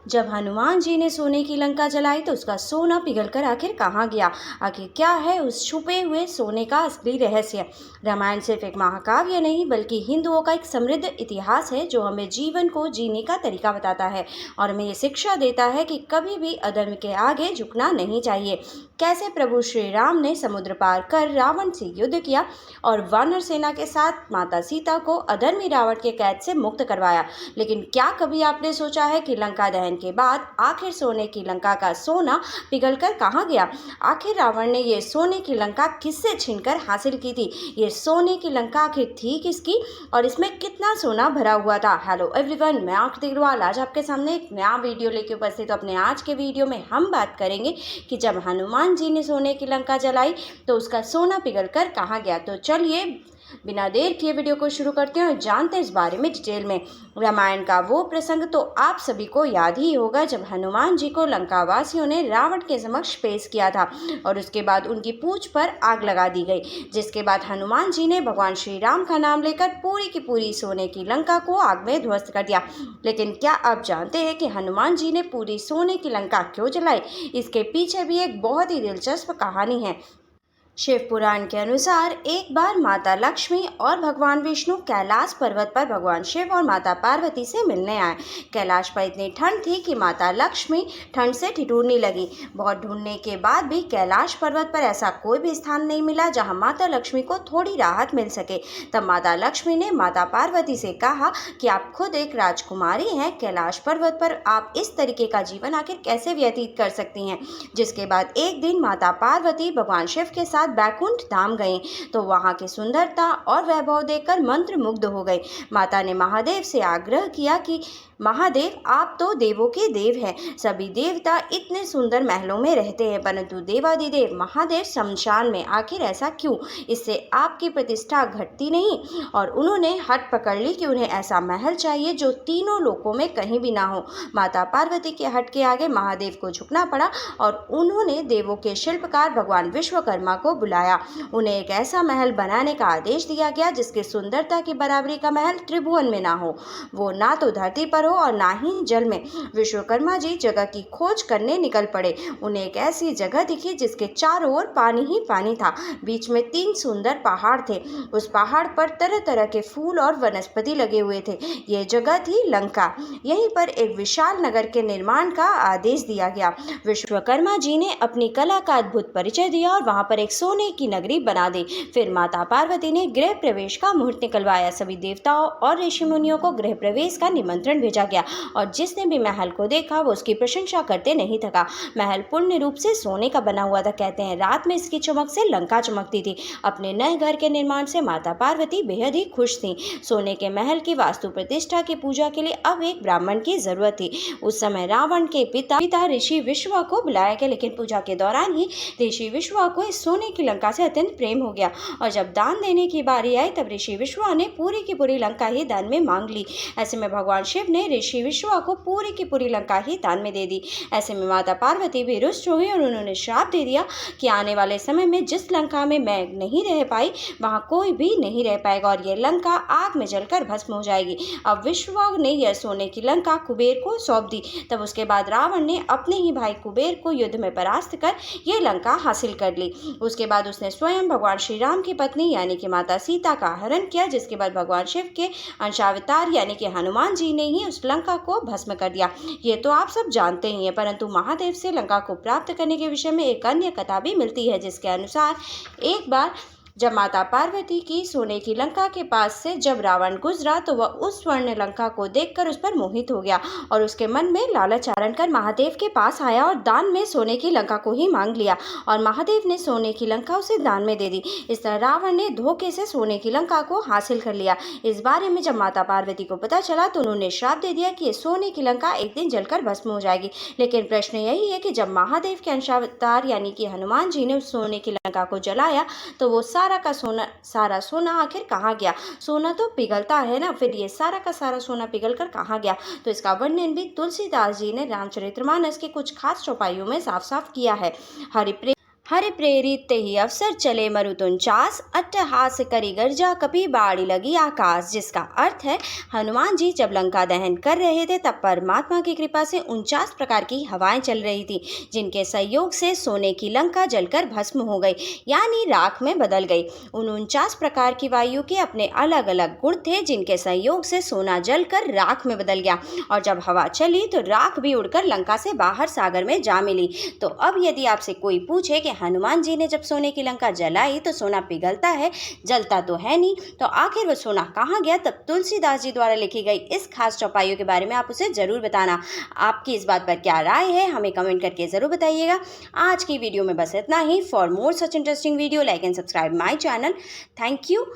जब हनुमान जी ने सोने की लंका जलाई तो उसका सोना पिघलकर आखिर कहाँ गया। आखिर क्या है उस छुपे हुए सोने का असली रहस्य। रामायण सिर्फ एक महाकाव्य नहीं बल्कि हिंदुओं का एक समृद्ध इतिहास है जो हमें जीवन को जीने का तरीका बताता है और हमें ये शिक्षा देता है कि कभी भी अधर्म के आगे झुकना नहीं चाहिए। कैसे प्रभु श्री राम ने समुद्र पार कर रावण से युद्ध किया और वानर सेना के साथ माता सीता को अधर्मी रावण के कैद से मुक्त करवाया। लेकिन क्या कभी आपने सोचा है कि लंका दहन के बाद आखिर सोने की लंका का सोना पिघलकर कहाँ गया। आखिर रावण ने ये सोने की लंका किससे छीनकर हासिल की थी। ये सोने की लंका आखिर थी किसकी और इसमें कितना सोना भरा हुआ था। हेलो एवरीवन, मैं आकृति अग्रवाल आज आपके सामने एक नया वीडियो लेके उपस्थित। तो अपने आज के वीडियो में हम बात करेंगे कि जब हनुमान जी ने सोने की लंका जलाई तो उसका सोना पिघलकर कहाँ गया। तो चलिए बिना देर किए वीडियो को शुरू करते हैं और जानते हैं इस बारे में डिटेल में। रामायण का वो प्रसंग तो आप सभी को याद ही होगा जब हनुमान जी को लंकावासियों ने रावण के समक्ष पेश किया था और उसके बाद उनकी पूंछ पर आग लगा दी गई, जिसके बाद हनुमान जी ने भगवान श्री राम का नाम लेकर पूरी की पूरी सोने की लंका को आग में ध्वस्त कर दिया। लेकिन क्या आप जानते हैं कि हनुमान जी ने पूरी सोने की लंका क्यों जलाई। इसके पीछे भी एक बहुत ही दिलचस्प कहानी है। शिव पुराण के अनुसार एक बार माता लक्ष्मी और भगवान विष्णु कैलाश पर्वत पर भगवान शिव और माता पार्वती से मिलने आए। कैलाश पर इतनी ठंड थी कि माता लक्ष्मी ठंड से ठिठुरने लगी। बहुत ढूंढने के बाद भी कैलाश पर्वत पर ऐसा कोई भी स्थान नहीं मिला जहां माता लक्ष्मी को थोड़ी राहत मिल सके। तब माता लक्ष्मी ने माता पार्वती से कहा कि आप खुद एक राजकुमारी हैं, कैलाश पर्वत पर आप इस तरीके का जीवन आखिर कैसे व्यतीत कर सकती हैं। जिसके बाद एक दिन माता पार्वती भगवान शिव के साथ बैकुंठ धाम गए तो वहां की सुंदरता और वैभव देखकर मंत्र मुग्ध हो गए। माता ने महादेव से आग्रह किया कि महादेव, आप तो देवों के देव हैं, सभी देवता इतने सुंदर महलों में रहते हैं, परंतु देवादिदेव महादेव शमशान में, आखिर ऐसा क्यों, इससे आपकी प्रतिष्ठा घटती नहीं। और उन्होंने हट पकड़ ली कि उन्हें ऐसा महल चाहिए जो तीनों लोकों में कहीं भी ना हो। माता पार्वती के हट के आगे महादेव को झुकना पड़ा और उन्होंने देवों के शिल्पकार भगवान विश्वकर्मा को बुलाया। उन्हें एक ऐसा महल बनाने का आदेश दिया गया जिसकी सुंदरता की बराबरी का महल त्रिभुवन में ना हो, वो ना तो धरती पर हो और ना ही जल में। विश्वकर्मा जी जगह की खोज करने निकल पड़े। उन्हें एक ऐसी जगह दिखी जिसके चारों ओर पानी ही पानी था। बीच में 3 सुंदर पहाड़ थे। उस पहाड़ पर तरह तरह के फूल और वनस्पति लगे हुए थे। ये जगह थी लंका। यहीं पर एक विशाल नगर के निर्माण का आदेश दिया गया। विश्वकर्मा जी ने अपनी कला का अद्भुत परिचय दिया और वहां पर एक सोने की नगरी बना दी। फिर माता पार्वती ने गृह प्रवेश का मुहूर्त निकलवाया। सभी देवताओं और ऋषि मुनियों को गृह प्रवेश का निमंत्रण भेजा गया और जिसने भी महल को देखा वो उसकी प्रशंसा करते नहीं थका। महल पूर्ण रूप से सोने का बना हुआ था। कहते हैं रात में इसकी चमक से लंका चमकती थी। अपने नए घर के निर्माण से माता पार्वती बेहद ही खुश थी। सोने के महल की वास्तु प्रतिष्ठा की पूजा के लिए अब एक ब्राह्मण की जरूरत थी। उस समय रावण के पिता ऋषि विश्वा को बुलाया गया, लेकिन पूजा के दौरान ही ऋषि विश्वा को इस सोने की लंका से अत्यंत प्रेम हो गया और जब दान देने की बारी आई तब ऋषि विश्वा ने पूरी की पूरी लंका ही दान में मांग ली। ऐसे में भगवान शिव ने ऋषि विश्वा को पूरी की पूरी लंका ही दान में दे दी। ऐसे में माता पार्वती भी रुष्ट हो गई और उन्होंने श्राप दे दिया कि आने वाले समय में जिस लंका में मैं नहीं रह पाई वहां कोई भी नहीं रह पाएगा और यह लंका आग में जलकर भस्म हो जाएगी। अब विश्वा ने यह सोने की लंका कुबेर को सौंप दी। तब उसके बाद रावण ने अपने ही भाई कुबेर को युद्ध में परास्त कर यह लंका हासिल कर ली। उसके बाद उसने स्वयं भगवान श्री राम की पत्नी यानी कि माता सीता का हरण किया, जिसके बाद भगवान शिव के अंशावतार यानी कि हनुमान जी ने ही उस लंका को भस्म कर दिया। ये तो आप सब जानते ही हैं, परंतु महादेव से लंका को प्राप्त करने के विषय में एक अन्य कथा भी मिलती है, जिसके अनुसार एक बार जब माता पार्वती की सोने की लंका के पास से जब रावण गुजरा तो वह उस स्वर्ण लंका को देखकर उस पर मोहित हो गया और उसके मन में लालच आरण कर महादेव के पास आया और दान में सोने की लंका को ही मांग लिया और महादेव ने सोने की लंका उसे दान में दे दी। इस तरह रावण ने धोखे से सोने की लंका को हासिल कर लिया। इस बारे में जब माता पार्वती को पता चला तो उन्होंने श्राप दे दिया कि सोने की लंका एक दिन जलकर भस्म हो जाएगी। लेकिन प्रश्न यही है कि जब महादेव के अंशावतार यानी कि हनुमान जी ने उस सोने की लंका को जलाया तो वो सारा सोना आखिर कहाँ गया। सोना तो पिघलता है ना, फिर ये सारा का सारा सोना पिघल कर कहाँ गया। तो इसका वर्णन भी तुलसीदास जी ने रामचरितमानस के कुछ खास चौपाइयों में साफ साफ किया है। हरि प्रेरित ते ही अवसर चले मरुत 49 अट्टहास करी गर्जा कपि बाड़ी लगी आकाश, जिसका अर्थ है हनुमान जी जब लंका दहन कर रहे थे तब परमात्मा की कृपा से 49 प्रकार की हवाएं चल रही थी, जिनके सहयोग से सोने की लंका जलकर भस्म हो गई, यानी राख में बदल गई। उन 49 प्रकार की वायु के अपने अलग अलग गुण थे, जिनके सहयोग से सोना जलकर राख में बदल गया, और जब हवा चली तो राख भी उड़कर लंका से बाहर सागर में जा मिली। तो अब यदि आपसे कोई पूछे कि हनुमान जी ने जब सोने की लंका जलाई तो सोना पिघलता है, जलता तो है नहीं, तो आखिर वो सोना कहाँ गया, तब तुलसीदास जी द्वारा लिखी गई इस खास चौपाइयों के बारे में आप उसे जरूर बताना। आपकी इस बात पर क्या राय है, हमें कमेंट करके जरूर बताइएगा। आज की वीडियो में बस इतना ही। For more such interesting video, like and subscribe my channel. Thank you.